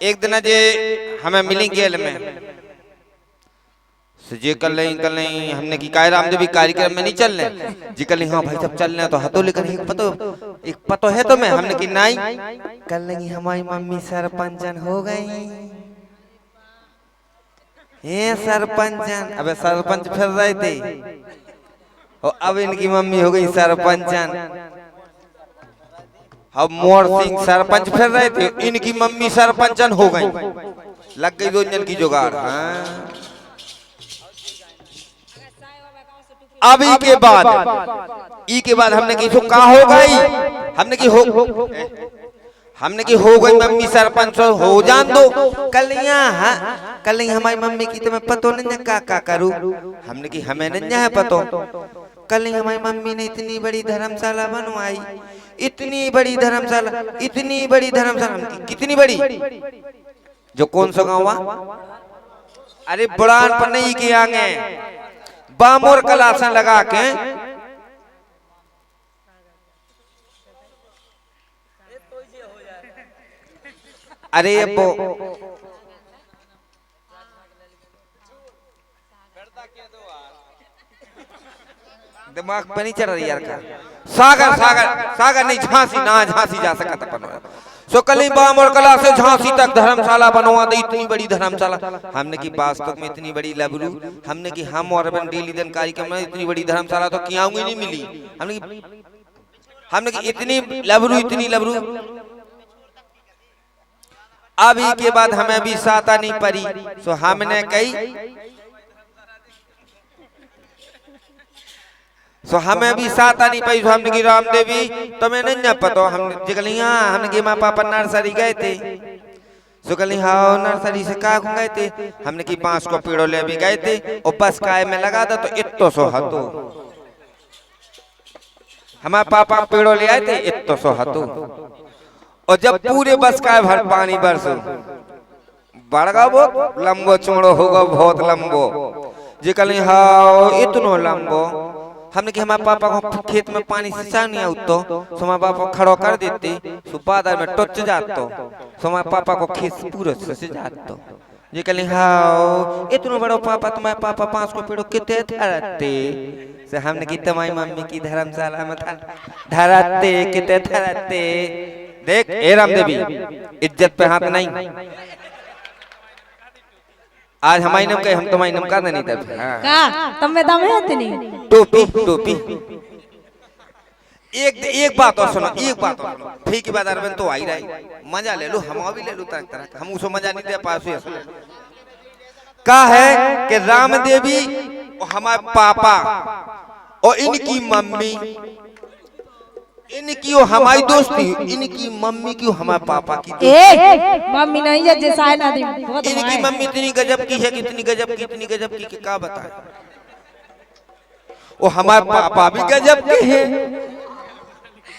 एक दिन जे हमें मिली गेल में जे कर लें हमने की काय रामदेवी कार्यक्रम में नहीं चल रहे जी कर हाँ भाई सब चल रहे तो हथो लेकर एक पतो है तो मैं हमने की नहीं कर लेंगी हमारी मम्मी सरपंचन हो गई ये सरपंचन अबे सरपंच फिर रहे थे और अब इनकी मम्मी हो गई सरपंचन अब मोर सिंह सरपंच फिर रहे थे इनकी मम्मी सरपंचन हो गई लग गई दो जन की जुगाड़ हाँ। अब ई के बाद हमने की तो का हो गई हमने की हो गई मम्मी सरपंच हो जान दो कल हमारी मम्मी की तुम्हें पतो नहीं का करूं हमने की हमें नहीं है पतो कल हमारी मम्मी ने इतनी बड़ी धर्मशाला बनवाई इतनी बड़ी धर्मशाला कितनी बड़ी जो कौन सा गाँव अरे बुढ़ान पर नहीं के आगे बामोर कलासन लगा के अरे वो दिमाग पे नहीं चढ़ रही यार का सागर नहीं झांसी जा सकता अपन सो कली बाम और कला से झांसी तक धर्मशाला बनवा दी इतनी बड़ी धर्मशाला हमने की वास्तव में इतनी बड़ी लबरू हमने की हम और अपन डेली दिन कार्यक्रम में इतनी बड़ी धर्मशाला तो क्या नहीं मिली हमने की इतनी लबरू अभी के बाद हमें भी साता नहीं पड़ी सो हमने कही सो हमें भी साता नहीं पाई हमने की रामदेवी तुम्हें नहीं पता हमने की माँ पापा नर्सरी गए थे सो कल हाँ नर्सरी से का गए थे हमने की 5 को पेड़ों ले भी गए थे और बस काय में लगा था तो इतो सो हतो हमारे पापा पेड़ों ले आए थे इतो सो हतो और जब पूरे बस काय भर पानी बरसो बढ़गा बहुत लंबो चौड़ो होगा बहुत लंबो जी कल हाँ इतनो लंबो हमने कि हमारे पापा को खेत में पानी सिंचा नहीं उतो सो हमारे पापा खड़ो कर देते सो बादल में टच जातो सो हमारे पापा को खेत पूरे से जातो ये कहले हाँ इतना बड़ो पापा तुम्हारे पापा 5 को पेड़ों कितने धरते से हमने की तुम्हारी मम्मी की धर्मशाला में धरते कितने धरते देख ए रामदेवी इज्जत पे हाथ नहीं आज हमारी नम हम तुम्हारी नम कर नहीं तब का तुम में दम है इतनी टोपी एक बात और सुनो ठीक की बात अरविंद तो आ ही रही मजा ले लो हम भी ले लो तरह हम उसको मजा नहीं दे पास का है कि रामदेवी और हमारे पापा और इनकी मम्मी इनकी और हमारी दोस्ती इनकी मम्मी की हमारे पापा की मम्मी नहीं है जैसा है ना इनकी मम्मी इतनी गजब की है कितनी गजब की क्या बताए वो हमारे पापा भी गजब के हैं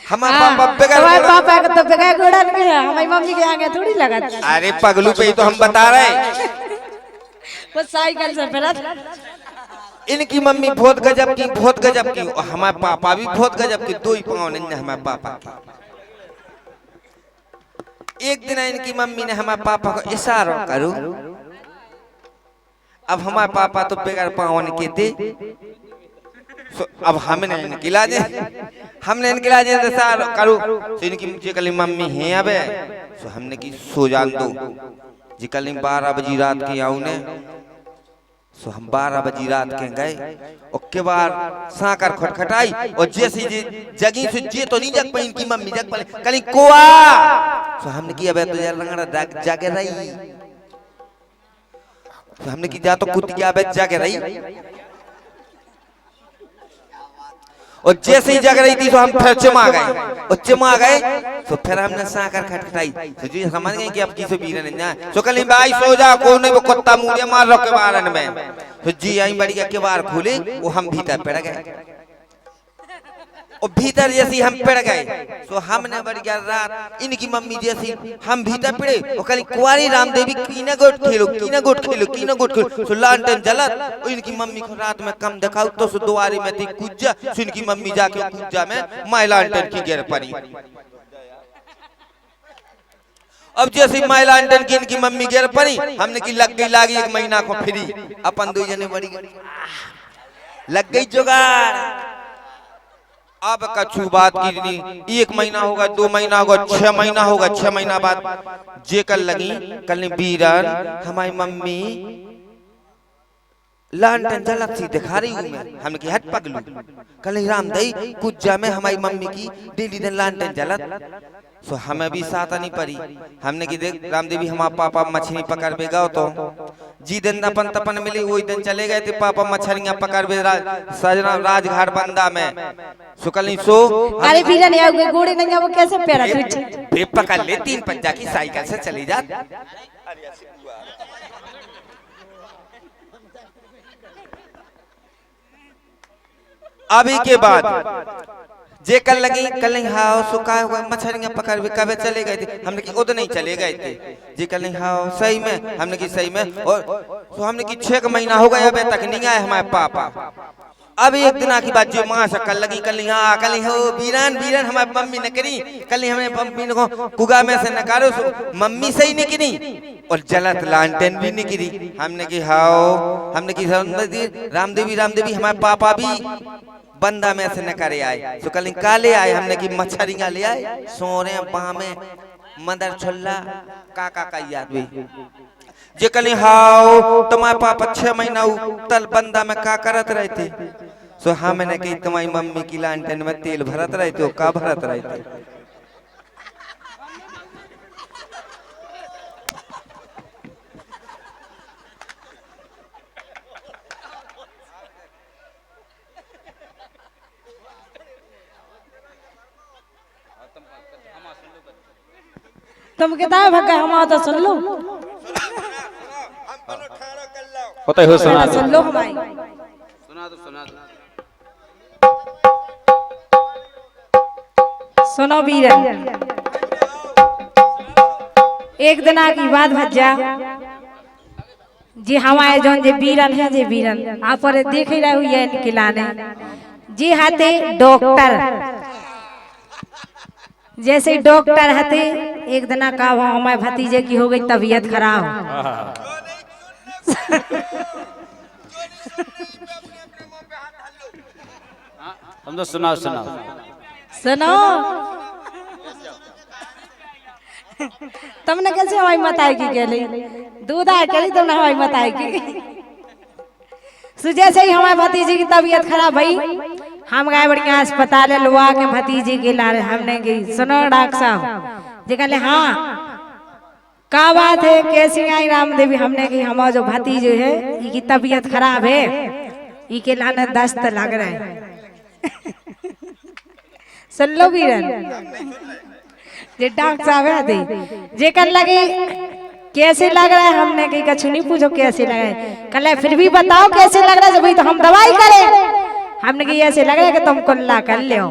हमारे पापा का तो बगैर गोड़न में है हमारी मम्मी के आगे थोड़ी लगा अरे पगलू पे ही तो हम बता रहे वो साइकिल से फिर इनकी मम्मी बहुत गजब की और हमारे पापा भी बहुत गजब की 2 ही पाँव नहीं हमारे पापा की एक दिन इनकी मम्मी ने हमारे पापा को इशारा करो अब हमारे पापा तो बेकार पाँव के थे अब हमने इनकिला दे इशारा करो तो इनकी कल मम्मी है अब सो हमने की सो जान दो जी कल 12 बजे रात की आऊ ने सो हम 12 बजे रात के गए और के बार साकर खटखटाई और जैसे जगी से जे तो नहीं जग पाई इनकी मम्मी जग पाई कली कोआ सो हमने की अब तो यार लंगड़ा जागे रही तो हमने की जा तो कुतिया अब जागे रही और जैसे ही जग रही थी तो हम फिर चिमा गए तो फिर हमने साकर खटखटाई तो जी समझ गए कि अब किसे पी रहे हैं तो कल भाई सो जा कोई नहीं वो कुत्ता मुड़े मार रखे बारन में तो जी आई बड़ी के बार खुले वो हम भीतर पड़ गए और भीतर जैसी हम पड़ गए तो हमने बढ़िया रात इनकी मम्मी जैसी हम भीतर पड़े और कल कुंवारी रामदेवी कीना गोट खेलो सो लालटेन जलत और इनकी मम्मी को रात में कम दिखाओ तो सो दुआरे में थी कुज्जा सो इनकी मम्मी जाके कुज्जा में माय लालटेन की गिर पड़ी अब जैसे मैं लालटेन की इनकी मम्मी गिर पड़ी, हमने की लग गई लागी 1 महीना को फ्री, अपन 2 जने बड़ी लग गई जुगाड़। अब कछु बात की नहीं, 1 महीना होगा, 2 महीना होगा, 6 महीना होगा, 6 महीना बाद जे कल लगी, कल बीरन हमारी मम्मी लालटेन जलत सी दिखा रही हूँ मैं। हमने की हट पगलू, कल राम दई कुछ जा में हमारी मम्मी की डेली दिन लालटेन जलत, सो हमें भी साथ नहीं पड़ी। हमने की देख रामदेवी हमारा पापा मछली पकड़ बेगा तो जी दिन अपन तपन मिली वही दिन चले गए थे पापा मछलियां पकड़ बे सजना राजघाट बंदा में सुकलनी सो। अरे बीरन ये गोड़े नहीं वो कैसे पैरा तुझे पकड़ ले 3 पंजा की साइकिल से चली जा। अभी के बाद जे कल लगी कल नहीं हाओ सुखाए हुए मछलियां पकड़ भी कब चले गए थे, हमने की उधर नहीं चले गए थे। जे कल नहीं हाओ सही में, हमने की सही में, और तो हमने की 6 महीना हो गया अबे तक नहीं आए हमारे पापा। अब एक दिन की बात जो माँ से कल लगी, कल नहीं हाँ कल नहीं हो बीरन बीरन हमारी मम्मी ने करी, कल नहीं हमने मम्मी को कुगा में से नकारो मम्मी सही नहीं करी और जलत लालटेन भी नहीं करी। हमने की हाओ, हमने की रामदेवी रामदेवी हमारे पापा भी बंदा में से न करे आए, तो कल काले आए, हमने की मछलियां ले आए, सोरे बामे मदर छुल्ला काका का याद भी जे कल हाओ तुम्हारे पापा 6 महीना तल बंदा में का करत रहे थे, सो हाँ मैंने कही तुम्हारी मम्मी की लालटेन में तेल भरत रहे थे, का भरत रहे थे। तुम कहता भगा हम तो सुन लो, पता हो सुना दो, सुन लो हमारी सुना दो, सुना दो। सुनो बीरन, एक दिन की बात भज्जा जी हमारे जो जे बीरन है जे बीरन आप पर देख ही रहे हुई है इनके लाने जी हाथे डॉक्टर, जैसे डॉक्टर हते एक दिन का हमारे भतीजे की हो गई तबीयत खराब। हम तो सुनाओ सुनाओ सुनो तुमने कैसे हवाई मत आएगी के लिए दूध आए के लिए तुमने हवाई मत आएगी। सुजह से ही हमारे भतीजे की तबीयत खराब भई, हम गए बढ़िया अस्पताल लुआ के भतीजे के ला हमने गई। सुनो डॉक्टर साहब जी कहले हाँ का बात है कैसी आई रामदेवी, हमने की हमारा जो भतीजे है इनकी तबीयत खराब है, इनके लाने दस्त लग रहा है। सुन लो बीरन जे डॉक्टर साहब है जे कर लगे कैसे लग रहा है, हमने कहीं कछु नहीं पूछो कैसे लग रहा है, कल फिर भी बताओ कैसे लग रहा है, भाई तो हम दवाई करें। हमने कहा ऐसे लग रहा है कि तुम कुल्ला कर लो।